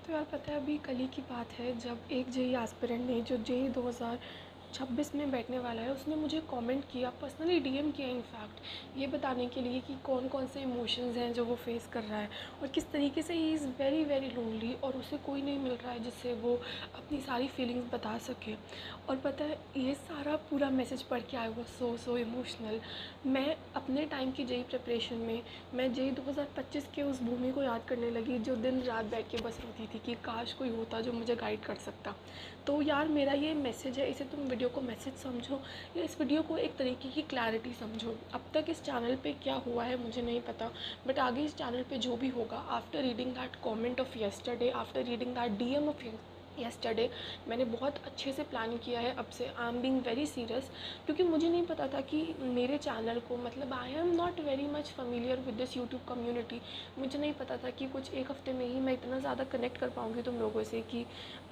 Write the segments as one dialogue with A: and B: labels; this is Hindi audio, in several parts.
A: तो यार पता है, अभी कल ही की बात है जब एक जेई एस्पिरेंट ने जो जेई 2026 में बैठने वाला है उसने मुझे कमेंट किया, पर्सनली डीएम किया इनफैक्ट, ये बताने के लिए कि कौन कौन से इमोशंस हैं जो वो फेस कर रहा है और किस तरीके से he is very very lonely और उसे कोई नहीं मिल रहा है जिससे वो अपनी सारी फीलिंग्स बता सके। और पता है, ये सारा पूरा मैसेज पढ़ के आई वाज सो इमोशनल। मैं अपने टाइम की जेई प्रिपरेशन में मैं जेई 2025 के उस भूमि को याद करने लगी जो दिन रात बैठ के बस रोती थी कि काश कोई होता जो मुझे गाइड कर सकता। तो यार मेरा ये मैसेज है, इसे तुम वीडियो को मैसेज समझो या इस वीडियो को एक तरीके की क्लैरिटी समझो। अब तक इस चैनल पे क्या हुआ है मुझे नहीं पता, बट आगे इस चैनल पे जो भी होगा, after reading that comment of yesterday, after reading that DM of yesterday, मैंने बहुत अच्छे से प्लान किया है। अब से I am being very serious, क्योंकि मुझे नहीं पता था कि मेरे चैनल को, मतलब I am not very much familiar with this YouTube community. मुझे नहीं पता था कि कुछ एक हफ्ते में ही मैं इतना ज़्यादा कनेक्ट कर पाऊँगी तुम लोगों से कि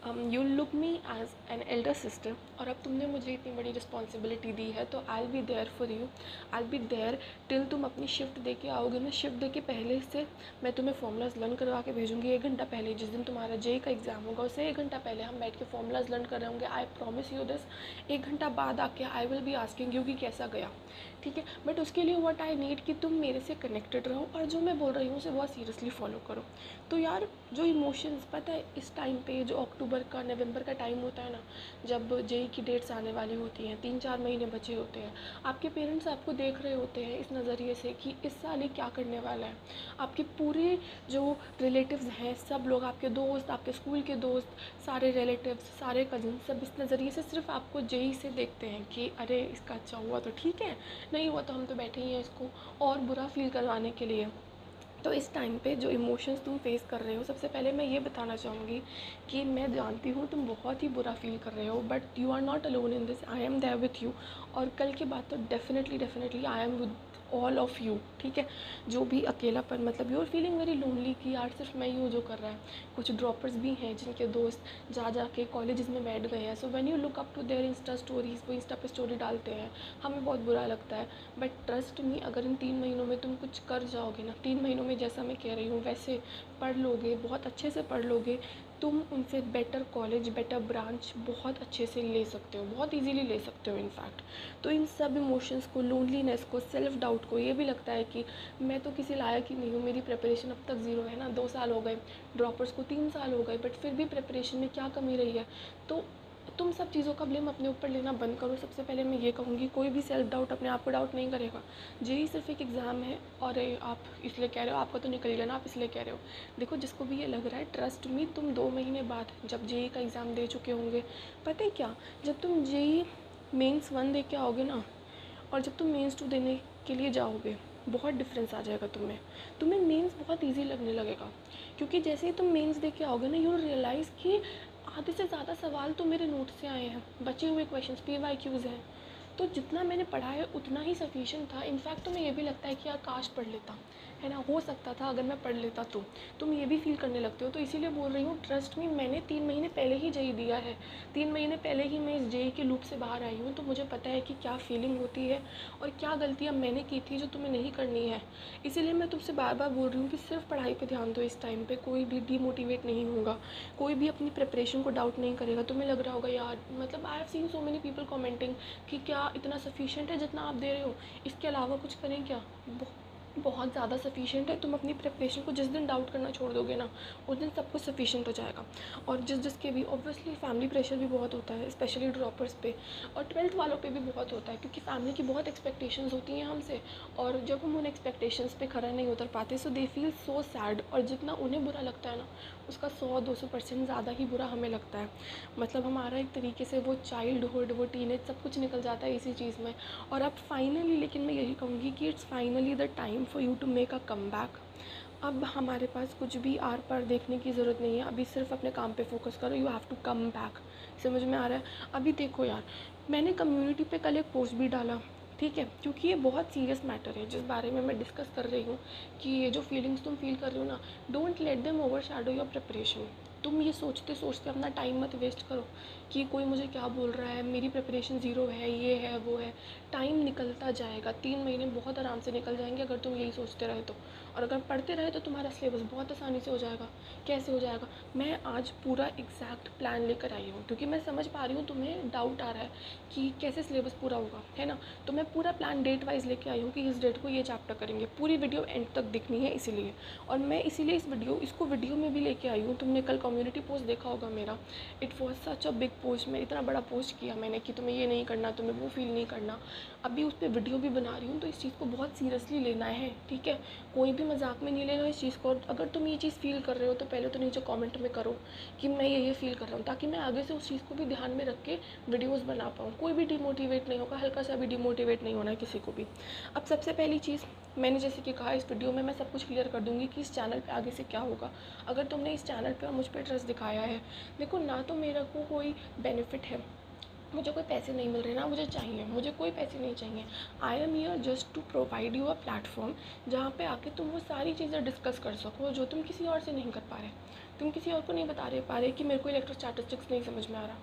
A: you look me as an elder sister. और अब तुमने मुझे इतनी बड़ी रिस्पॉन्सिबिलिटी दी है तो I will be there for you, I will be there till तुम अपनी शिफ्ट दे के आओगे ना। शिफ्ट दे के पहले से मैं तुम्हें फॉर्मूलाज लर्न करवा के भेजूँगी। 1 घंटा पहले, जिस दिन तुम्हारा जेई का एग्ज़ाम होगा उससे 1 घंटा पहले हम बैठ के फॉर्मूलाज लर्न कर रहे होंगे। I promise you this. 1 घंटा बाद आके आई विल बी आस्किंग यू कि कैसा गया, ठीक है। बट उसके लिए व्हाट आई नीड कि तुम मेरे से कनेक्टेड रहो और जो मैं बोल रही हूँ उसे बहुत सीरियसली फॉलो करो। तो यार जो इमोशंस, पता है इस टाइम पे जो अक्टूबर का नवंबर का टाइम होता है ना, जब जेई की डेट्स आने वाली होती हैं, 3-4 महीने बचे होते हैं, आपके पेरेंट्स आपको देख रहे होते हैं इस नज़रिए से कि इस साल ये क्या करने वाला है। आपके पूरे जो रिलेटिव्स हैं, सब लोग, आपके दोस्त, आपके स्कूल के दोस्त, सारे रिलेटिव्स, सारे कज़न, सब इस नज़रिए से सिर्फ आपको जेई से देखते हैं कि अरे इसका अच्छा हुआ तो ठीक है, नहीं हुआ तो हम तो बैठे ही हैं इसको और बुरा फील करवाने के लिए। तो इस टाइम पे जो इमोशंस तुम फेस कर रहे हो, सबसे पहले मैं ये बताना चाहूँगी कि मैं जानती हूँ तुम बहुत ही बुरा फील कर रहे हो, but you are not alone in this, I am there with you. और कल के बाद तो definitely I am with all of you, ठीक है। जो भी अकेलापन, मतलब you are feeling very lonely कि यार सिर्फ मैं ही हूँ जो कर रहा है। कुछ ड्रॉपर्स भी हैं जिनके दोस्त जा के कॉलेजेस में बैठ गए हैं। So when you look up to there insta stories, वो इंस्टा पे स्टोरी डालते हैं, हमें बहुत बुरा लगता है। बट ट्रस्ट मी, अगर इन 3 महीनों में तुम कुछ कर जाओगे ना, 3 महीनों में जैसा मैं कह रही हूँ वैसे पढ़ लोगे, बहुत अच्छे से पढ़ लोगे, तुम उनसे बेटर कॉलेज, बेटर ब्रांच बहुत अच्छे से ले सकते हो, बहुत इजीली ले सकते हो इनफैक्ट। तो इन सब इमोशंस को, लोनलीनेस को, सेल्फ डाउट को, ये भी लगता है कि मैं तो किसी लायक ही नहीं हूँ, मेरी प्रिपरेशन अब तक ज़ीरो है ना, 2 साल हो गए, ड्रॉपर्स को 3 साल हो गए, बट फिर भी प्रिपरेशन में क्या कमी रही है। तो तुम सब चीज़ों का ब्लेम अपने ऊपर लेना बंद करो। सबसे पहले मैं ये कहूँगी, कोई भी सेल्फ डाउट अपने आप को डाउट नहीं करेगा। जेई सिर्फ एक एग्ज़ाम है और आप इसलिए कह रहे हो, आपका तो निकल गया ना, आप इसलिए कह रहे हो। देखो, जिसको भी ये लग रहा है, ट्रस्ट मी, तुम 2 महीने बाद जब जेई का एग्ज़ाम दे चुके होंगे, पता है क्या, जब तुम जेई मेंस 1 दे के आओगे ना और जब तुम मेंस 2 देने के लिए जाओगे, बहुत डिफरेंस आ जाएगा तुम्हें मेंस बहुत इजी लगने लगेगा। क्योंकि जैसे ही तुम मेंस दे के आओगे ना, यू रियलाइज़ कि आधे से ज़्यादा सवाल तो मेरे नोट से आए हैं, बचे हुए क्वेश्चंस PYQs हैं। तो जितना मैंने पढ़ा है उतना ही सफिशिएंट था। इनफैक्ट तुम्हें ये भी लगता है कि यार काश पढ़ लेता, है ना, हो सकता था अगर मैं पढ़ लेता तो तुम ये भी फील करने लगते हो। तो इसीलिए बोल रही हूँ, ट्रस्ट मी, मैंने 3 महीने पहले ही जेई दिया है, 3 महीने पहले ही मैं इस जेई के लूप से बाहर आई हूँ। तो मुझे पता है कि क्या फीलिंग होती है और क्या गलतियाँ मैंने की थी जो तुम्हें नहीं करनी है। इसीलिए मैं तुमसे बार बार बोल रही हूँ कि सिर्फ पढ़ाई पर ध्यान दो। इस टाइम पर कोई भी डीमोटिवेट नहीं होगा, कोई भी अपनी प्रिपरेशन को डाउट नहीं करेगा। तुम्हें लग रहा होगा यार, मतलब I have seen so many people commenting कि क्या इतना सफिशिएंट है जितना आप दे रहे हो, इसके अलावा कुछ करें क्या। बहुत ज़्यादा सफिशिएंट है। तुम अपनी प्रिपरेशन को जिस दिन डाउट करना छोड़ दोगे ना, उस दिन सब कुछ सफिशिएंट हो जाएगा। और जिसके भी ऑब्वियसली फैमिली प्रेशर भी बहुत होता है, स्पेशली ड्रॉपर्स पे, और 12th वालों पे भी बहुत होता है, क्योंकि फैमिली की बहुत एक्सपेक्टेशंस होती हैं हमसे, और जब हम उन एक्सपेक्टेशंस पे खरा नहीं उतर पाते, सो दे फील सो सैड। और जितना उन्हें बुरा लगता है ना, उसका 100-200% ज़्यादा ही बुरा हमें लगता है। मतलब हमारा एक तरीके से वो चाइल्डहुड, वो टीनेज, सब कुछ निकल जाता है इसी चीज़ में। और अब फाइनली, लेकिन मैं यही कहूँगी कि it's finally the time for you to make a come back. अब हमारे पास कुछ भी आर पार देखने की ज़रूरत नहीं है, अभी सिर्फ अपने काम पे फोकस करो। You have to come back. समझ में आ रहा है। अभी देखो यार, मैंने कम्युनिटी पे कल एक पोस्ट भी डाला, ठीक है, क्योंकि ये बहुत सीरियस मैटर है जिस बारे में मैं डिस्कस कर रही हूँ, कि ये जो फीलिंग्स तुम फील कर रहे हो ना, don't let them over shadow your preparation. तुम ये सोचते सोचते अपना टाइम मत वेस्ट करो कि कोई मुझे क्या बोल रहा है, मेरी प्रिपरेशन ज़ीरो है, ये है वो है। टाइम निकलता जाएगा, 3 महीने बहुत आराम से निकल जाएंगे अगर तुम यही सोचते रहे तो। और अगर पढ़ते रहे तो तुम्हारा सिलेबस बहुत आसानी से हो जाएगा। कैसे हो जाएगा? मैं आज पूरा एग्जैक्ट प्लान लेकर आई हूँ, क्योंकि मैं समझ पा रही हूँ तुम्हें डाउट आ रहा है कि कैसे सिलेबस पूरा होगा, है ना। तो मैं पूरा प्लान डेट वाइज लेके आई हूँ कि इस डेट को ये चैप्टर करेंगे। पूरी वीडियो एंड तक दिखनी है इसीलिए। और मैं इसीलिए इसको वीडियो में भी लेके आई हूँ। तुमने कल कम्युनिटी पोस्ट देखा होगा मेरा, it was such a big post. मैं इतना बड़ा पोस्ट किया मैंने कि तुम्हें ये नहीं करना, तुम्हें वो फील नहीं करना। अभी उस पर वीडियो भी बना रही हूँ, तो इस चीज़ को बहुत सीरियसली लेना है, ठीक है। कोई भी मजाक में नहीं लेना इस चीज़ को। अगर तुम ये चीज़ फील कर रहे हो तो पहले तो नीचे कमेंट में करो कि मैं ये फील कर रहा हूँ, ताकि मैं आगे से उस चीज़ को भी ध्यान में रख के वीडियोज़ बना पाऊँ। कोई भी डिमोटिवेट नहीं होगा, हल्का सा भी डिमोटिवेट नहीं होना है किसी को भी। अब सबसे पहली चीज़, मैंने जैसे कि कहा, इस वीडियो में मैं सब कुछ क्लियर कर दूँगी कि इस चैनल पे आगे से क्या होगा। अगर तुमने इस चैनल पे और मुझ पर ट्रस्ट दिखाया है, देखो ना तो मेरे को कोई बेनिफिट है, मुझे कोई पैसे नहीं मिल रहे, ना मुझे चाहिए, मुझे कोई पैसे नहीं चाहिए। I am here just to provide you a platform जहाँ पे आके तुम वो सारी चीज़ें डिस्कस कर सको जो तुम किसी और से नहीं कर पा रहे। तुम किसी और को नहीं पा रहे कि मेरे को इलेक्ट्रोस्टैटिस्टिक्स नहीं समझ में आ रहा।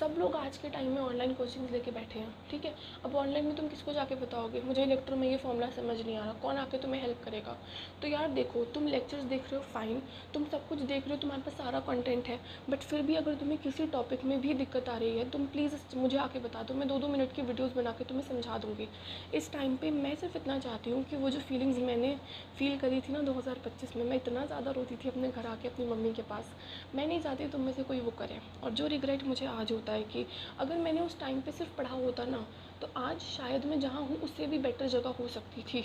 A: सब लोग आज के टाइम में ऑनलाइन कोचिंग लेके बैठे हैं, ठीक है। अब ऑनलाइन में तुम किसको जाके बताओगे मुझे इलेक्ट्रो में ये फॉर्मूला समझ नहीं आ रहा, कौन आके तुम्हें हेल्प करेगा? तो यार देखो, तुम लेक्चर्स देख रहे हो, फाइन, तुम सब कुछ देख रहे हो, तुम्हारे पास सारा कंटेंट है, बट फिर भी अगर तुम्हें किसी टॉपिक में भी दिक्कत आ रही है, तुम प्लीज़ मुझे आके बता दो। मैं 2-2 मिनट की वीडियोज़ बना के तुम्हें समझा दूँगी। इस टाइम पर मैं सिर्फ इतना चाहती हूँ कि वो जो फीलिंग्स मैंने फ़ील करी थी ना 2025 में, मैं इतना ज़्यादा रोती थी अपने घर आके अपनी मम्मी के पास, मैं नहीं चाहती तुम में से कोई वो करे। और जो रिग्रेट मुझे आज होता है कि अगर मैंने उस टाइम पे सिर्फ पढ़ा होता ना, तो आज शायद मैं जहाँ हूँ उससे भी बेटर जगह हो सकती थी।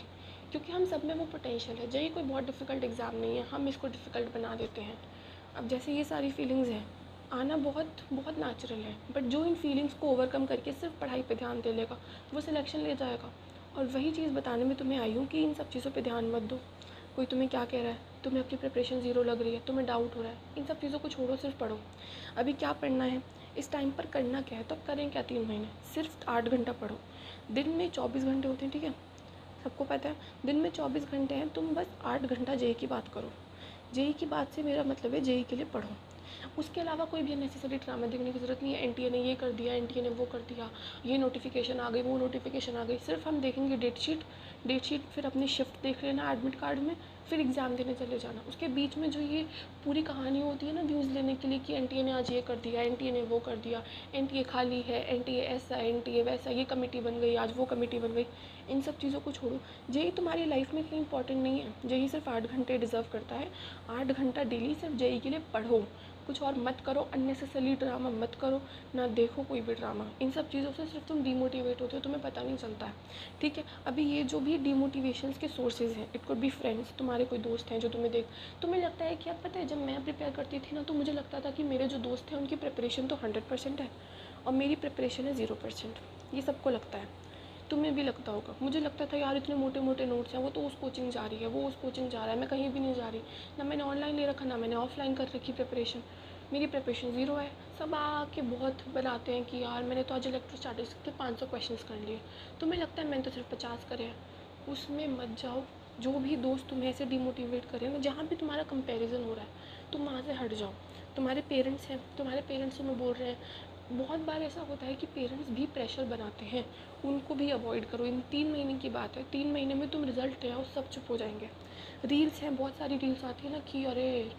A: क्योंकि हम सब में वो पोटेंशियल है। जेईई कोई बहुत डिफ़िकल्ट एग्ज़ाम नहीं है, हम इसको डिफ़िकल्ट बना देते हैं। अब जैसे ये सारी फीलिंग्स हैं, आना बहुत बहुत नेचुरल है, बट जो इन फीलिंग्स को ओवरकम करके सिर्फ पढ़ाई पे ध्यान दे लेगा, वो सिलेक्शन ले जाएगा। और वही चीज़ बताने में तुम्हें आई हूँ कि इन सब चीज़ों पे ध्यान मत दो। कोई तुम्हें क्या कह रहा है, तुम्हें अपनी प्रिपरेशन ज़ीरो लग रही है, तुम्हें डाउट हो रहा है, इन सब चीज़ों को छोड़ो, सिर्फ पढ़ो। अभी क्या पढ़ना है, इस टाइम पर करना क्या है, तो अब करें क्या 3 महीने, सिर्फ 8 घंटा पढ़ो। दिन में 24 घंटे होते हैं, ठीक है, सबको पता है दिन में 24 घंटे हैं। तुम बस 8 घंटा जेईई की बात करो। जेईई की बात से मेरा मतलब है जेईई के लिए पढ़ो। उसके अलावा कोई भी अननेसेसरी ड्रामा देखने की ज़रूरत नहीं है। एनटीए ने ये कर दिया, एनटीए ने वो कर दिया, ये नोटिफिकेशन आ गई, वो नोटिफिकेशन आ गई। सिर्फ हम देखेंगे डेट शीट, फिर अपनी शिफ्ट देख लेना एडमिट कार्ड में, फिर एग्ज़ाम देने चले जाना। उसके बीच में जो ये पूरी कहानी होती है ना व्यूज़ लेने के लिए कि एनटीए ने आज ये कर दिया, एनटीए ने वो कर दिया, एनटीए खाली है, एनटीए ऐसा, एनटीए वैसा, ये कमेटी बन गई, आज वो कमेटी बन गई, इन सब चीज़ों को छोड़ो। जेईई तुम्हारी लाइफ में इतनी इंपॉर्टेंट नहीं है। जेईई सिर्फ 8 घंटे डिज़र्व करता है। 8 घंटा डेली सिर्फ जेईई के लिए पढ़ो, कुछ और मत करो, अननेसेसरी ड्रामा मत करो, ना देखो कोई भी ड्रामा। इन सब चीज़ों से सिर्फ तुम डीमोटिवेट होते हो, तुम्हें पता नहीं चलता है, ठीक है। अभी ये जो भी डीमोटिवेशंस के सोर्सेज हैं, इट कुड बी फ्रेंड्स, तुम्हारे कोई दोस्त हैं जो तुम्हें लगता है कि यार पता है जब मैं प्रिपेयर करती थी ना, तो मुझे लगता था कि मेरे जो दोस्त हैं उनकी प्रिपरेशन तो 100% है और मेरी प्रिपरेशन है 0%। ये सबको लगता है, तुम्हें भी लगता होगा। मुझे लगता था यार इतने मोटे मोटे नोट्स हैं, वो तो उस कोचिंग जा रही है, वो उस कोचिंग जा रहा है, मैं कहीं भी नहीं जा रही, ना मैंने ऑनलाइन ले रखा, ना मैंने ऑफलाइन कर रखी प्रिपरेशन, मेरी प्रिपरेशन ज़ीरो है। सब आके बहुत बनाते हैं कि यार मैंने तो आज इलेक्ट्रोस्टैटिक्स के 500 क्वेश्चंस कर लिए, तुम्हें लगता है मैंने तो सिर्फ 50 करे हैं। उसमें मत जाओ। जो भी दोस्त तुम्हें ऐसे डिमोटिवेट करें ना, जहाँ भी तुम्हारा कंपैरिजन हो रहा है, तुम वहाँ से हट जाओ। तुम्हारे पेरेंट्स हैं, तुम्हारे पेरेंट्स तुम्हें बोल रहे हैं, बहुत बार ऐसा होता है कि पेरेंट्स भी प्रेशर बनाते हैं, उनको भी अवॉइड करो। इन 3 महीने की बात है, 3 महीने में तुम रिजल्ट ले आओ, सब चुप हो जाएंगे। रील्स हैं, बहुत सारी रील्स आती है ना कि अरे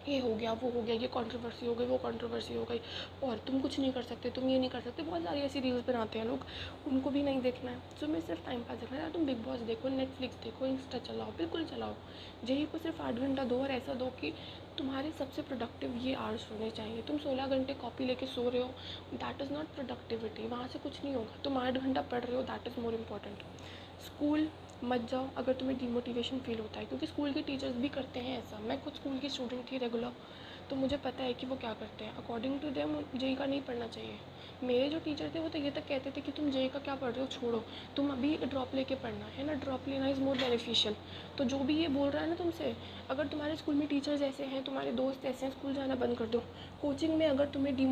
A: ये हो गया, वो हो गया, ये कंट्रोवर्सी हो गई, वो कंट्रोवर्सी हो गई, और तुम कुछ नहीं कर सकते, तुम ये नहीं कर सकते। बहुत सारी ऐसी रील्स बनाते हैं लोग, उनको भी नहीं देखना है। तुम्हें सिर्फ टाइम पास देखना है। तुम बिग बॉस देखो, नेटफ्लिक्स देखो, इंस्टा चलाओ, बिल्कुल चलाओ। जेईई को सिर्फ 8 घंटा दो, और ऐसा दो कि तुम्हारे सबसे प्रोडक्टिव ये आवर्स होने चाहिए। तुम 16 घंटे कॉपी लेके सो रहे हो, दैट इज़ नॉट प्रोडक्टिविटी, वहाँ से कुछ नहीं होगा। तुम 8 घंटा पढ़ रहे हो, that is more important. School मत जाओ अगर तुम्हें डिमोटिवेशन फील होता है, क्योंकि स्कूल के टीचर्स भी करते हैं ऐसा। मैं खुद स्कूल की स्टूडेंट थी रेगुलर, तो मुझे पता है कि वो क्या करते हैं। अकॉर्डिंग टू देम जेईई का नहीं पढ़ना चाहिए। मेरे जो टीचर थे वो तो ये तक कहते थे कि तुम जेईई का क्या पढ़ रहे हो, छोड़ो, तुम अभी ड्रॉप लेके पढ़ना है ना, ड्रॉप लेना इज़ मोर बेनिफिशियल। तो जो भी ये बोल रहा है ना तुमसे, अगर तुम्हारे स्कूल में टीचर्स ऐसे हैं, तुम्हारे दोस्त ऐसे हैं, स्कूल जाना बंद कर दो। कोचिंग में अगर तुम्हें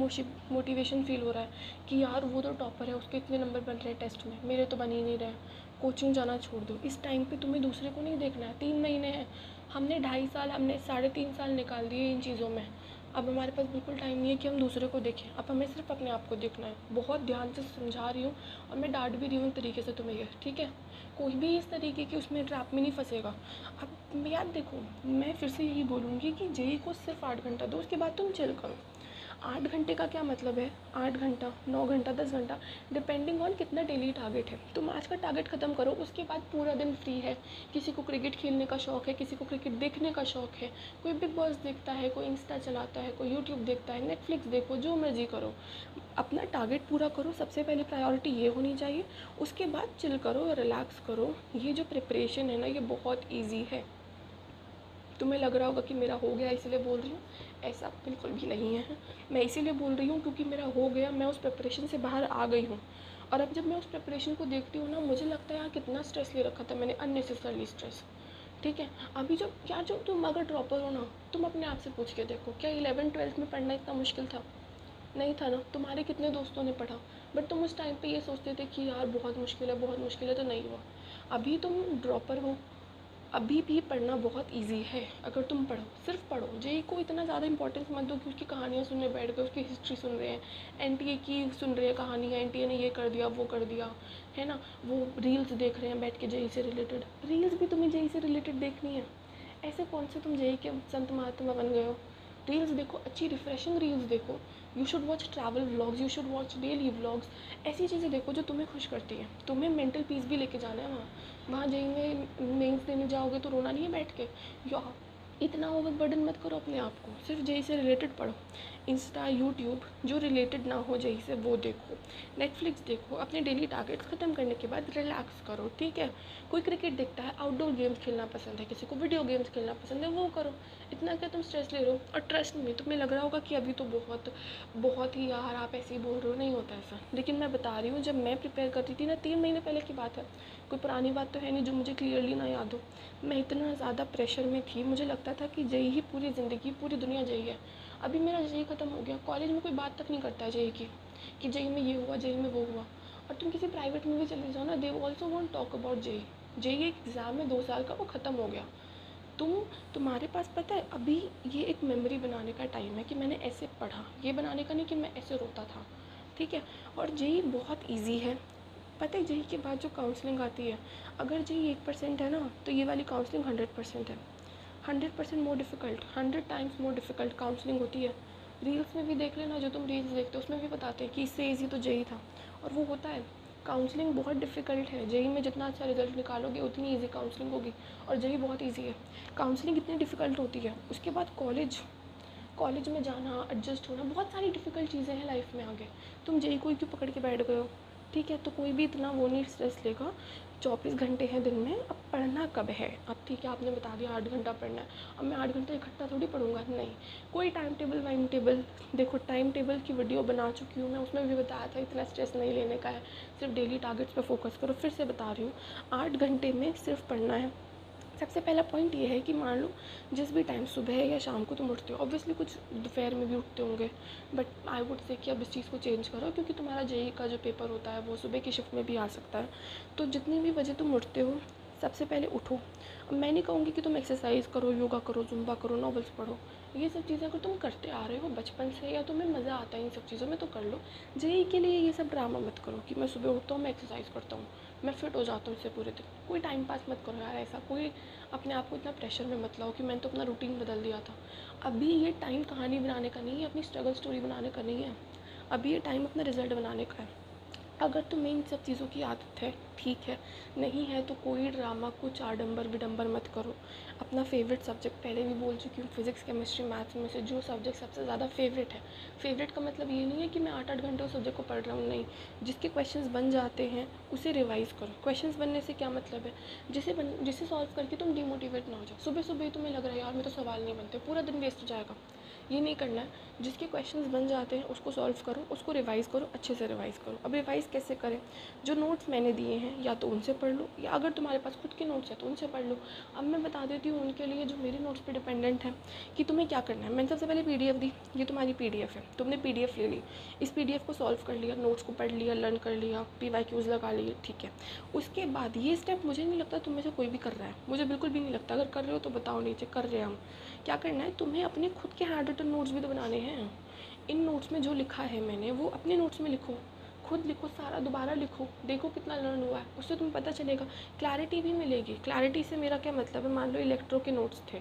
A: मोटिवेशन फील हो रहा है कि यार वो तो टॉपर है, उसके इतने नंबर बन रहे हैं टेस्ट में, मेरे तो बन ही नहीं रहे, कोचिंग जाना छोड़ दो। इस टाइम पे तुम्हें दूसरे को नहीं देखना है। 3 महीने हैं, हमने 2.5 साल, हमने 3.5 साल निकाल दिए इन चीज़ों में। अब हमारे पास बिल्कुल टाइम नहीं है कि हम दूसरे को देखें, अब हमें सिर्फ अपने आप को देखना है। बहुत ध्यान से समझा रही हूँ और मैं डांट भी रही हूँ एक तरीके से तुम्हें ये, ठीक है। कोई भी इस तरीके की उसमें ट्रैप में नहीं फंसेगा। अब यार देखो, मैं फिर से यही बोलूँगी कि जेई को सिर्फ 8 घंटा दो, उसके बाद तुम चिल करो। 8 घंटे का क्या मतलब है, 8 घंटा, 9 घंटा, 10 घंटा, डिपेंडिंग ऑन कितना डेली टारगेट है। तुम आज का टारगेट ख़त्म करो, उसके बाद पूरा दिन फ्री है। किसी को क्रिकेट खेलने का शौक़ है, किसी को क्रिकेट देखने का शौक़ है, कोई बिग बॉस देखता है, कोई इंस्टा चलाता है, कोई यूट्यूब देखता है, नेटफ्लिक्स देखो, जो मर्जी करो, अपना टारगेट पूरा करो। सबसे पहले प्रायोरिटी ये होनी चाहिए, उसके बाद चिल करो, रिलैक्स करो। ये जो प्रिपरेशन है ना, ये बहुत ईजी है। तुम्हें लग रहा होगा कि मेरा हो गया इसलिए बोल रही हूँ, ऐसा बिल्कुल भी नहीं है। मैं इसीलिए बोल रही हूँ क्योंकि मेरा हो गया, मैं उस प्रिपरेशन से बाहर आ गई हूँ। और अब जब मैं उस प्रिपरेशन को देखती हूँ ना, मुझे लगता है यार कितना स्ट्रेस ले रखा था मैंने, अननेसेसरली स्ट्रेस, ठीक है। अभी जो यार, जो तुम अगर ड्रॉपर हो ना, तुम अपने आप से पूछ के देखो, क्या 11th-12th में पढ़ना इतना मुश्किल था? नहीं था ना। तुम्हारे कितने दोस्तों ने पढ़ा, बट तुम उस टाइम पे ये सोचते थे कि यार बहुत मुश्किल है, बहुत मुश्किल है, तो नहीं हुआ। अभी तुम ड्रॉपर हो, अभी भी पढ़ना बहुत इजी है। अगर तुम पढ़ो, सिर्फ पढ़ो। जेई को इतना ज़्यादा इंपॉर्टेंस मत दो कि उसकी कहानियाँ सुनने बैठ गए, उसकी हिस्ट्री सुन रहे हैं, एनटीए की सुन रहे हैं कहानियाँ, एनटीए ने ये कर दिया, वो कर दिया, है ना। वो रील्स देख रहे हैं बैठ के जेई से रिलेटेड। रील्स भी तुम्हें जेई से रिलेटेड देखनी है? ऐसे कौन से तुम जेई के संत महात्मा बन गए हो? रील्स देखो, अच्छी रिफ्रेशिंग रील्स देखो। You should watch travel vlogs, you should watch daily vlogs. ऐसी चीज़ें देखो जो तुम्हें खुश करती हैं। तुम्हें मेंटल पीस भी लेके जाना है वहाँ। वहाँ जेई में मेंस देने जाओगे तो रोना नहीं है बैठ के। या इतना ओवर बर्डन मत करो अपने आप को, सिर्फ जेई से रिलेटेड पढ़ो। इंस्टा, यूट्यूब जो रिलेटेड ना हो जेई से वो देखो, नेटफ्लिक्स देखो। अपने डेली टारगेट्स ख़त्म करने के बाद रिलैक्स करो, ठीक है। कोई क्रिकेट देखता है, आउटडोर गेम्स खेलना पसंद है, किसी को वीडियो गेम्स खेलना पसंद है, वो करो। इतना क्या तुम स्ट्रेस ले रहे हो? और ट्रस्ट में तुम्हें लग रहा होगा कि अभी तो बहुत बहुत ही यार आप ऐसे ही बोल रहे हो, नहीं होता ऐसा। लेकिन मैं बता रही हूँ, जब मैं प्रिपेयर करती थी ना, 3 महीने पहले की बात है, कोई पुरानी बात तो है नहीं जो मुझे क्लियरली ना याद हो। मैं इतना ज़्यादा प्रेशर में थी, मुझे लगता था कि जेई ही पूरी ज़िंदगी, पूरी दुनिया जेई है। अभी मेरा जेई ख़त्म हो गया, कॉलेज में कोई बात तक नहीं करता है जेई की, कि जेई में ये हुआ, जेई में वो हुआ। और तुम किसी प्राइवेट में भी चले जाओ ना, they also want talk about JEE. JEE एक एग्ज़ाम है 2 साल का, वो ख़त्म हो गया। तुम्हारे पास पता है, अभी ये एक मेमोरी बनाने का टाइम है कि मैंने ऐसे पढ़ा, ये बनाने का नहीं कि मैं ऐसे रोता था, ठीक है। और जेई बहुत ईजी है। पता है जेई के बाद जो काउंसलिंग आती है, अगर जेई 1% है ना, तो ये वाली काउंसलिंग 100% है। 100% more difficult, 100 times more difficult counselling होती है। रील्स में भी देख लेना, जो तुम रील्स देखते हो उसमें भी बताते हैं कि इससे ईजी तो जेई था, और वो होता है। काउंसलिंग बहुत डिफ़िकल्ट है। जेई में जितना अच्छा रिजल्ट निकालोगे उतनी ईजी काउंसलिंग होगी, और जेई बहुत ईजी है। काउंसलिंग इतनी डिफ़िकल्ट होती है, उसके बाद कॉलेज में जाना, एडजस्ट होना, बहुत सारी डिफ़िकल्ट चीज़ें हैं लाइफ में आगे। तुम जेई को ही क्यों पकड़ के बैठ गए हो, ठीक है। तो कोई भी इतना वो नहीं स्ट्रेस लेगा। 24 घंटे हैं दिन में, अब पढ़ना कब है? अब ठीक है, आपने बता दिया 8 घंटा पढ़ना है, अब मैं 8 घंटा इकट्ठा थोड़ी पढ़ूंगा, नहीं। कोई टाइम टेबल वाइम टेबल देखो, टाइम टेबल की वीडियो बना चुकी हूँ मैं, उसमें भी बताया था इतना स्ट्रेस नहीं लेने का है, सिर्फ डेली टारगेट्स पे फोकस करो। फिर से बता रही हूँ, 8 घंटे में सिर्फ पढ़ना है। सबसे पहला पॉइंट ये है कि मान लो जिस भी टाइम, सुबह या शाम को तुम उठते हो, ऑब्वियसली कुछ दोपहर में भी उठते होंगे, बट आई वुड से कि अब इस चीज़ को चेंज करो, क्योंकि तुम्हारा जेई का जो पेपर होता है वो सुबह की शिफ्ट में भी आ सकता है। तो जितनी भी बजे तुम उठते हो, सबसे पहले उठो। अब मैं नहीं कहूँगी कि तुम एक्सरसाइज करो, योगा करो, जुम्बा करो, नॉवेल्स पढ़ो। ये सब चीज़ें अगर तुम करते आ रहे हो बचपन से, या तुम्हें मज़ा आता है इन सब चीज़ों में, तो कर लो। जेई के लिए ये सब ड्रामा मत करो कि मैं सुबह उठता हूँ, मैं एक्सरसाइज करता हूँ, मैं फ़िट हो जाता हूँ इससे पूरे दिन। कोई टाइम पास मत करो यार ऐसा, कोई अपने आप को इतना प्रेशर में मत लाओ कि मैंने तो अपना रूटीन बदल दिया था। अभी ये टाइम कहानी बनाने का नहीं है, अपनी स्ट्रगल स्टोरी बनाने का नहीं है। अभी ये टाइम अपना रिजल्ट बनाने का है। अगर तुम्हें इन सब चीज़ों की आदत है, ठीक है। नहीं है तो कोई ड्रामा, कुछ आडंबर विडंबर मत करो। अपना फेवरेट सब्जेक्ट, पहले भी बोल चुकी हूँ, फिज़िक्स, केमिस्ट्री, मैथ्स में से जो सब्जेक्ट सबसे ज़्यादा फेवरेट है। फेवरेट का मतलब ये नहीं है कि मैं 8-8 घंटे उस सब्जेक्ट को पढ़ रहा हूँ, नहीं। जिसके क्वेश्चंस बन जाते हैं उसे रिवाइज़ करो। क्वेश्चंस बनने से क्या मतलब है, जिसे सॉल्व करके तुम डिमोटिवेट ना हो जाओ। सुबह सुबह ही तुम्हें लग रहा है यार मेरे तो सवाल नहीं बनते, पूरा दिन वेस्ट हो जाएगा। ये नहीं करना है। जिसके क्वेश्चंस बन जाते हैं उसको सॉल्व करो, उसको रिवाइज़ करो, अच्छे से रिवाइज़ करो। अब रिवाइज़ कैसे करें? जो नोट्स मैंने दिए हैं या तो उनसे पढ़ लो, या अगर तुम्हारे पास खुद के नोट्स हैं तो उनसे पढ़ लो। अब मैं बता देती हूँ उनके लिए जो मेरे नोट्स पे डिपेंडेंट है कि तुम्हें क्या करना है। मैंने सबसे पहले पीडीएफ दी, ये तुम्हारी पीडीएफ है, तुमने पीडीएफ ले ली, इस पीडीएफ को सॉल्व कर लिया, नोट्स को पढ़ लिया, लर्न कर लिया, पीवाईक्यूज़ लगा लिए, ठीक है। उसके बाद ये स्टेप मुझे नहीं लगता तुम में से कोई भी कर रहा है, मुझे बिल्कुल भी नहीं लगता। अगर कर रहे हो तो बताओ नीचे, कर रहे हैं हम। क्या करना है, तुम्हें अपने खुद के हैंड रिटन नोट्स भी तो बनाने हैं। इन नोट्स में जो लिखा है मैंने वो अपने नोट्स में लिखो, खुद लिखो, सारा दोबारा लिखो, देखो कितना लर्न हुआ है, उससे तुम्हें पता चलेगा, क्लैरिटी भी मिलेगी। क्लैरिटी से मेरा क्या मतलब है, मान लो इलेक्ट्रो के नोट्स थे,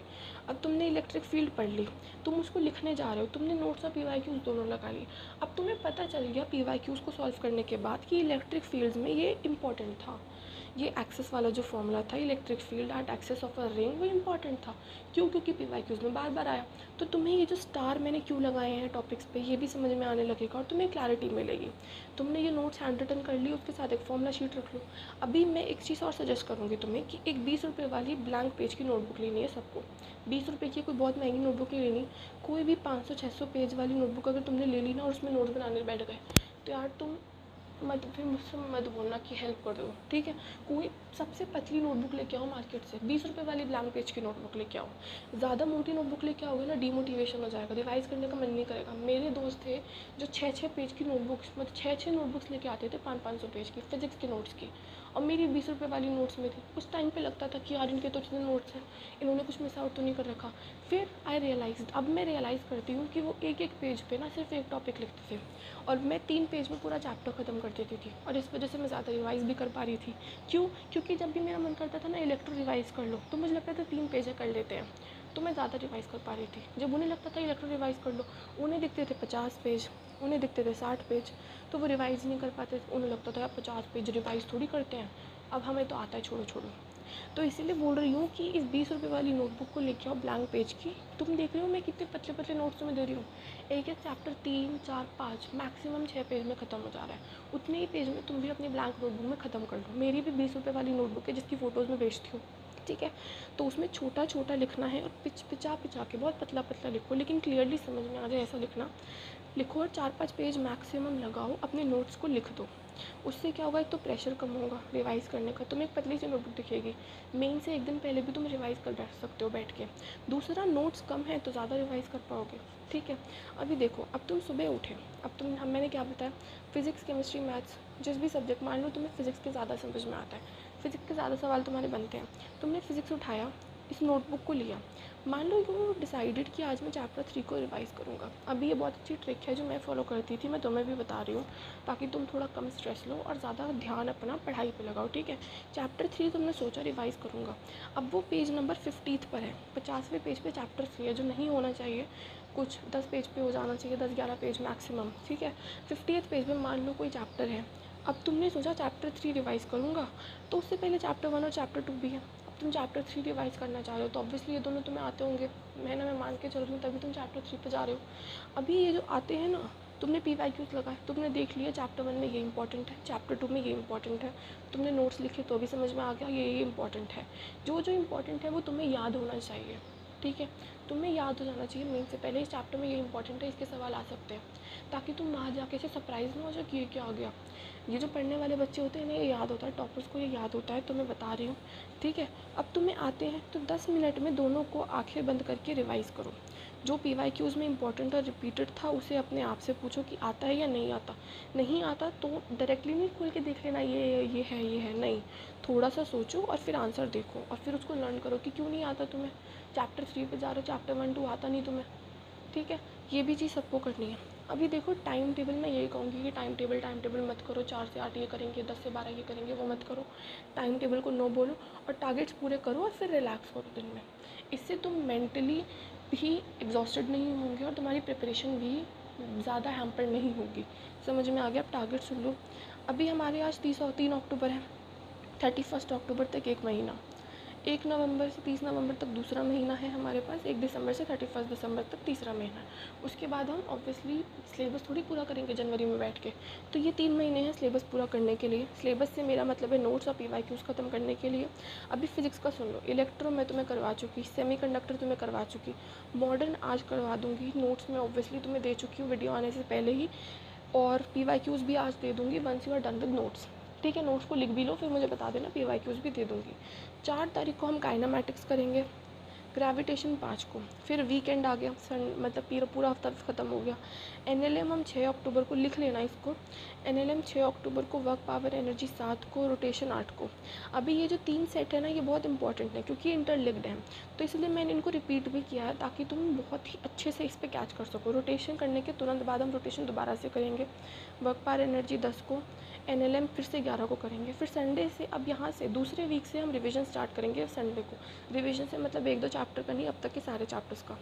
A: अब तुमने इलेक्ट्रिक फील्ड पढ़ ली, तुम उसको लिखने जा रहे हो, तुमने नोट्स और PYQs दोनों लगा लिए, अब तुम्हें पता चल गया PYQs को सॉल्व करने के बाद कि इलेक्ट्रिक फील्ड्स में ये इंपॉर्टेंट था, ये एक्सेस वाला जो फॉर्मूला था, electric field at axis of a ring, वो इंपॉर्टेंट था। क्यों? क्योंकि PYQs में बार बार आया। तो तुम्हें ये जो स्टार मैंने क्यों लगाए हैं टॉपिक्स पे, ये भी समझ में आने लगेगा और तुम्हें क्लैरिटी मिलेगी। तुमने ये नोट्स हैंड रिटन कर ली, उसके साथ एक फॉर्मूला शीट रख लो। अभी मैं एक चीज़ और सजेस्ट करूँगी तुम्हें कि एक 20 रुपये वाली ब्लैंक पेज की नोटबुक लेनी है सबको। 20 रुपये की कोई बहुत महंगी नोटबुक नहीं लेनी, कोई भी 500-600 पेज वाली नोटबुक अगर तुमने ले ली ना और उसमें नोट्स बनाने बैठ गए, तो यार तुम मत, फिर मुझसे मत बोलना कि हेल्प कर दो, ठीक है। कोई सबसे पतली नोटबुक लेके आओ मार्केट से, 20 रुपये वाली ब्लैंक पेज की नोटबुक लेके आओ। ज़्यादा मोटी नोटबुक लेके आओगे ना, डीमोटिवेशन हो जाएगा, रिवाइज़ करने का मन नहीं करेगा। मेरे दोस्त थे जो 6-6 पेज की नोटबुक्स, मतलब 6-6 नोटबुक्स लेके आते थे, 500-500 पेज की फिजिक्स के नोट्स की, और मेरी 20 रुपये वाली नोट्स में थी। उस टाइम पे लगता था कि यार इनके तो इतने नोट्स हैं, इन्होंने कुछ मिस आउट तो नहीं कर रखा। फिर आई रियलाइज, अब मैं रियलाइज़ करती हूँ कि वो एक एक पेज पे ना सिर्फ एक टॉपिक लिखते थे और मैं 3 पेज में पूरा चैप्टर ख़त्म कर देती थी, और इस वजह से मैं ज़्यादा रिवाइज़ भी कर पा रही थी। क्यों? क्योंकि जब भी मेरा मन करता था ना इलेक्ट्रो रिवाइज़ कर लो, तो मुझे लगता था 3 पेज कर लेते हैं, तो मैं ज़्यादा रिवाइज़ कर पा रही थी। जब उन्हें लगता था इलेक्ट्रो रिवाइज़ कर लो, उन्हें दिखते थे 50 पेज, उन्हें दिखते थे 60 पेज, तो वो रिवाइज़ नहीं कर पाते। उन्हें लगता था यार 50 पेज रिवाइज़ थोड़ी करते हैं, अब हमें तो आता है, छोड़ो छोड़ो। तो इसीलिए बोल रही हूँ कि इस 20 रुपये वाली नोटबुक को लेके आओ ब्लैंक पेज की। तुम देख रहे हो मैं कितने पतले पतले नोट्स तुम्हें दे रही हूँ, एक एक चैप्टर 3, 4, 5, मैक्सिमम 6 पेज में ख़त्म हो जा रहा है। उतने ही पेज में तुम भी अपनी ब्लैंक नोटबुक में ख़त्म कर लो। मेरी भी 20 रुपये वाली नोटबुक है जिसकी फ़ोटोज़ में बेचती हूँ, ठीक है। तो उसमें छोटा छोटा लिखना है और पिचा के बहुत पतला पतला लिखो, लेकिन क्लियरली समझ में आ जाए ऐसा लिखना। लिखो और 4-5 पेज मैक्सिमम लगाओ, अपने नोट्स को लिख दो। उससे क्या होगा, एक तो प्रेशर कम होगा रिवाइज़ करने का, तुम्हें एक पतली सी नोटबुक दिखेगी, मेन से एक दिन पहले भी तुम रिवाइज़ कर बैठ सकते हो बैठ के। दूसरा, नोट्स कम है तो ज़्यादा रिवाइज़ कर पाओगे, ठीक है। अभी देखो, अब तुम सुबह उठे, अब मैंने क्या बताया, फिज़िक्स, केमिस्ट्री, मैथ्स, जिस भी सब्जेक्ट, मान लो तुम्हें फ़िज़िक्स के ज़्यादा समझ में आता है, फ़िज़िक्स के ज़्यादा सवाल तुम्हारे बनते हैं, तुमने फ़िज़िक्स उठाया, इस नोटबुक को लिया, मान लो यू डिसाइडेड कि आज मैं चैप्टर 3 को रिवाइज़ करूँगा। अभी ये बहुत अच्छी ट्रिक है जो मैं फ़ॉलो करती थी, मैं तुम्हें भी बता रही हूँ, ताकि तुम थोड़ा कम स्ट्रेस लो और ज़्यादा ध्यान अपना पढ़ाई पे लगाओ, ठीक है। चैप्टर 3 तुमने सोचा रिवाइज़ करूँगा, अब वो पेज नंबर 50 पर है, 50वें पेज पे चैप्टर 3 है, जो नहीं होना चाहिए, कुछ 10 पेज पे हो जाना चाहिए, 10-11 पेज मैक्सिमम, ठीक है। 50वें पेज में मान लो कोई चैप्टर है, अब तुमने सोचा चैप्टर 3 रिवाइज़ करूँगा, तो उससे पहले चैप्टर 1 और चैप्टर 2 भी है, तुम चैप्टर 3 रिवाइज़ करना चाह रहे हो, तो ऑब्वियसली ये दोनों तुम्हें आते होंगे, मैं मान के चल रही हूँ, तभी तुम चैप्टर 3 पे जा रहे हो। अभी ये जो आते हैं ना, तुमने PYQs लगाए, तुमने देख लिया चैप्टर 1 में ये इंपॉर्टेंट है, चैप्टर 2 में ये इंपॉर्टेंट है, तुमने नोट्स लिखे तो भी समझ में आ गया ये इंपॉर्टेंट है। जो जो इंपॉर्टेंट है वो तुम्हें याद होना चाहिए, ठीक है। तुम्हें याद हो जाना चाहिए मेन से पहले, इस चैप्टर में ये इंपॉर्टेंट है, इसके सवाल आ सकते हैं, ताकि तुम वहाँ जाके से सरप्राइज़ ना हो जाए कि ये क्या आ गया। ये जो पढ़ने वाले बच्चे होते हैं ना, ये याद होता है, टॉपर्स को ये याद होता है, तो मैं बता रही हूँ, ठीक है। अब तुम्हें आते हैं तो 10 मिनट में दोनों को आंखें बंद करके रिवाइज़ करो। जो PYQs में इंपॉर्टेंट और रिपीटेड था उसे अपने आप से पूछो कि आता है या नहीं आता। नहीं आता तो डायरेक्टली नहीं खोल के देख लेना ये है, नहीं, थोड़ा सा सोचो और फिर आंसर देखो और फिर उसको लर्न करो कि क्यों नहीं आता तुम्हें। चैप्टर 3 पे जा रहे हो, चैप्टर 1, 2 आता नहीं तुम्हें, ठीक है। ये भी चीज़ सबको करनी है। अभी देखो, टाइम टेबल मैं यही कहूँगी कि टाइम टेबल मत करो, 4 से 8 ये करेंगे, 10 से 12 ये करेंगे, वो मत करो। टाइम टेबल को नो बोलो और टारगेट्स पूरे करो और फिर रिलैक्स करो दिन में। इससे तुम मेंटली भी एग्जॉस्टेड नहीं होंगे और तुम्हारी प्रिपरेशन भी ज़्यादा हैम्पर नहीं होगी। समझ में आ गया? अब टारगेट सुन लो। अभी हमारे आज 3 अक्टूबर है, 31 अक्टूबर तक एक महीना, 1 नवंबर से 30 नवंबर तक दूसरा महीना है हमारे पास, 1 दिसंबर से 31 दिसंबर तक तीसरा महीना है। उसके बाद हम ऑब्वियसली सिलेबस थोड़ी पूरा करेंगे जनवरी में बैठ के, तो ये 3 महीने हैं सिलेबस पूरा करने के लिए। सिलेबस से मेरा मतलब है नोट्स और PYQs ख़त्म करने के लिए। अभी फिजिक्स का सुन लो, इलेक्ट्रो मैं तुम्हें करवा चुकी, सेमीकंडक्टर तुम्हें करवा चुकी, मॉडर्न आज करवा दूँगी, नोट्स में ऑब्वियसली तुम्हें दे चुकी हूँ वीडियो आने से पहले ही, और PYQs भी आज दे दूँगी once you are done with notes, ठीक है। नोट्स को लिख भी लो, फिर मुझे बता देना, PYQs भी दे दूँगी। 4 तारीख को हम काइनेमैटिक्स करेंगे, ग्रेविटेशन 5 को, फिर वीकेंड आ गया, मतलब पूरा हफ्ता ख़त्म हो गया। एनएलएम हम 6 अक्टूबर को लिख लेना इसको। एनएलएम 6 अक्टूबर को, वर्क पावर एनर्जी 7 को, रोटेशन 8 को। अभी ये जो 3 सेट है ना, ये बहुत इंपॉर्टेंट है क्योंकि ये इंटरलिंक्ड है, तो इसलिए मैंने इनको रिपीट भी किया है ताकि तुम बहुत ही अच्छे से इस पर कैच कर सको। रोटेशन करने के तुरंत बाद हम रोटेशन दोबारा से करेंगे। वर्क पावर एनर्जी 10 को, एनएलएम फिर से 11 को करेंगे। फिर संडे से, अब यहाँ से दूसरे वीक से हम रिवीजन स्टार्ट करेंगे संडे को। रिवीजन से मतलब 1-2 चैप्टर का नहीं, अब तक के सारे चैप्टर्स का।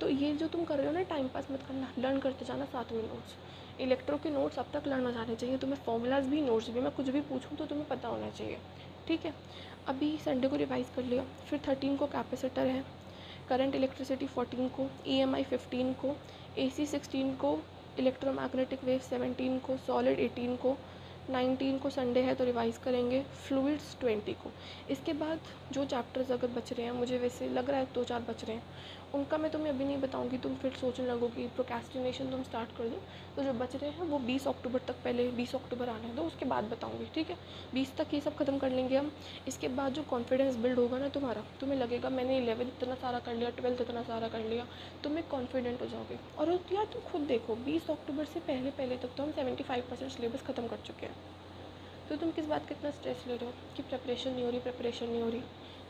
A: तो ये जो तुम कर रहे हो ना, टाइम पास मत करना, लर्न करते जाना साथ में नोट्स। इलेक्ट्रो के नोट्स अब तक लर्न हो जाने चाहिए तुम्हें, फॉर्मूलाज भी, नोट्स भी। मैं कुछ भी पूछूँ तो तुम्हें पता होना चाहिए, ठीक है। अभी संडे को रिवाइज़ कर लिया। फिर 13 को कैपेसिटर है, करंट इलेक्ट्रिसिटी 14 को, ईएमआई 15 को, एसी 16 को, इलेक्ट्रोमैग्नेटिक वेव 17 को, सॉलिड 18 को, 19 को संडे है तो रिवाइज़ करेंगे, फ्लूइड्स 20 को। इसके बाद जो चैप्टर्स अगर बच रहे हैं, मुझे वैसे लग रहा है 2-4 बच रहे हैं, उनका मैं तुम्हें अभी नहीं बताऊंगी, तुम फिर सोचने लगोगी प्रोक्रेस्टिनेशन तुम स्टार्ट कर दो। तो जो बच रहे हैं वो 20 अक्टूबर तक, पहले 20 अक्टूबर आने दो, उसके बाद बताऊंगी, ठीक है। 20 तक ये सब खत्म कर लेंगे हम। इसके बाद जो कॉन्फिडेंस बिल्ड होगा ना तुम्हारा, तुम्हें लगेगा मैंने 11 इतना सारा कर लिया, 12 इतना सारा कर लिया, तुम एक कॉन्फिडेंट हो जाओगे। और यार तुम खुद देखो, 20 अक्टूबर से पहले पहले तक तो हम 75% सिलेबस ख़त्म कर चुके हैं। तो तुम किस बात का इतना स्ट्रेस ले रहे हो कि प्रिपरेशन नहीं हो रही, प्रिपरेशन नहीं हो रही।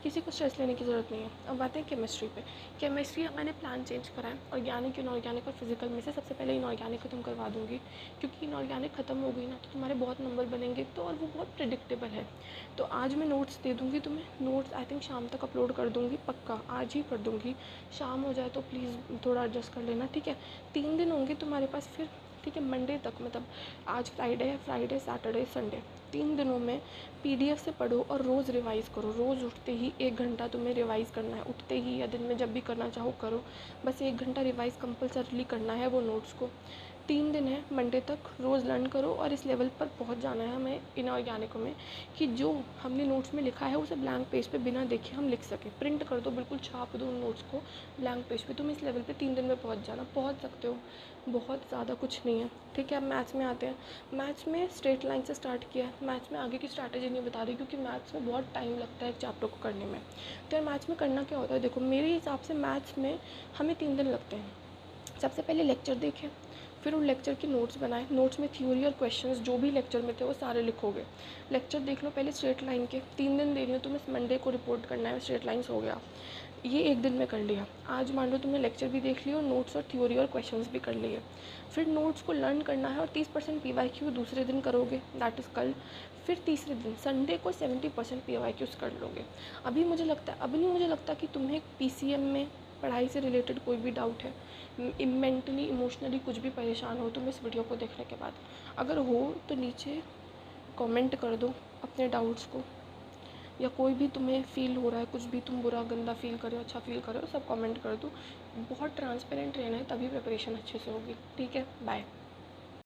A: किसी को स्ट्रेस लेने की ज़रूरत नहीं है। अब बात है केमिस्ट्री पे। केमिस्ट्री मैंने प्लान चेंज करा है, ऑर्गेनिक, इनऑर्गेनिक और फिजिकल में से सबसे पहले इनऑर्गेनिक ख़त्म करवा दूँगी, क्योंकि इनऑर्गेनिक ख़त्म हो गई ना तो तुम्हारे बहुत नंबर बनेंगे, तो और वो बहुत प्रिडिक्टेबल है। तो आज मैं नोट्स दे दूँगी तुम्हें, नोट्स आई थिंक शाम तक अपलोड कर दूँगी, पक्का आज ही कर दूँगी। शाम हो जाए तो प्लीज़ थोड़ा एडजस्ट कर लेना, ठीक है। 3 दिन होंगे तुम्हारे पास फिर, ठीक है, मंडे तक, मतलब आज फ्राइडे है, फ्राइडे सैटरडे संडे, 3 दिनों में पीडीएफ से पढ़ो और रोज़ रिवाइज़ करो। रोज़ उठते ही 1 घंटा तुम्हें रिवाइज़ करना है, उठते ही या दिन में जब भी करना चाहो करो, बस 1 घंटा रिवाइज़ कंपल्सरीली करना है वो नोट्स को। 3 दिन है मंडे तक, रोज़ लर्न करो और इस लेवल पर पहुंच जाना है हमें इनऑर्गेनिक में कि जो हमने नोट्स में लिखा है उसे ब्लैंक पेज पे बिना देखे हम लिख सकें। प्रिंट कर दो, बिल्कुल छाप दो उन नोट्स को ब्लैंक पेज पे। तुम इस लेवल पे 3 दिन में पहुंच जाना, पहुंच सकते हो, बहुत ज़्यादा कुछ नहीं है, ठीक है। अब मैथ्स में आते हैं। मैथ्स में स्ट्रेट लाइन से स्टार्ट किया है। मैथ्स में आगे की स्ट्रैटेजी नहीं बता रही क्योंकि मैथ्स में बहुत टाइम लगता है एक चैप्टर को करने में। तो यार मैथ्स में करना क्या होता है, देखो मेरे हिसाब से मैथ्स में हमें 3 दिन लगते हैं। सबसे पहले लेक्चर देखें, फिर उन लेक्चर के नोट्स बनाएं। नोट्स में थ्योरी और क्वेश्चंस जो भी लेक्चर में थे वो सारे लिखोगे। लेक्चर देख लो पहले स्ट्रेट लाइन के, 3 दिन दे रही हो तुम्हें, मंडे को रिपोर्ट करना है, स्ट्रेट लाइन्स हो गया, ये 1 दिन में कर लिया। आज मान लो तुमने लेक्चर भी देख लिया और नोट्स और थ्योरी और क्वेश्चंस भी कर लिए। फिर नोट्स को लर्न करना है और 30% पीवाईक्यू दूसरे दिन करोगे, दैट इज़ कल। फिर तीसरे दिन संडे को 70% पीवाईक्यूज़ कर लोगे। अभी मुझे लगता है, अभी नहीं मुझे लगता कि तुम्हें पीसीएम में पढ़ाई से रिलेटेड कोई भी डाउट है, मेंटली इमोशनली कुछ भी परेशान हो तुम इस वीडियो को देखने के बाद। अगर हो तो नीचे कमेंट कर दो अपने डाउट्स को, या कोई भी तुम्हें फ़ील हो रहा है, कुछ भी तुम बुरा गंदा फील कर रहे हो, अच्छा फील कर रहे हो, सब कमेंट कर दो। बहुत ट्रांसपेरेंट रहना है, तभी प्रिपरेशन अच्छे से होगी, ठीक है। बाय।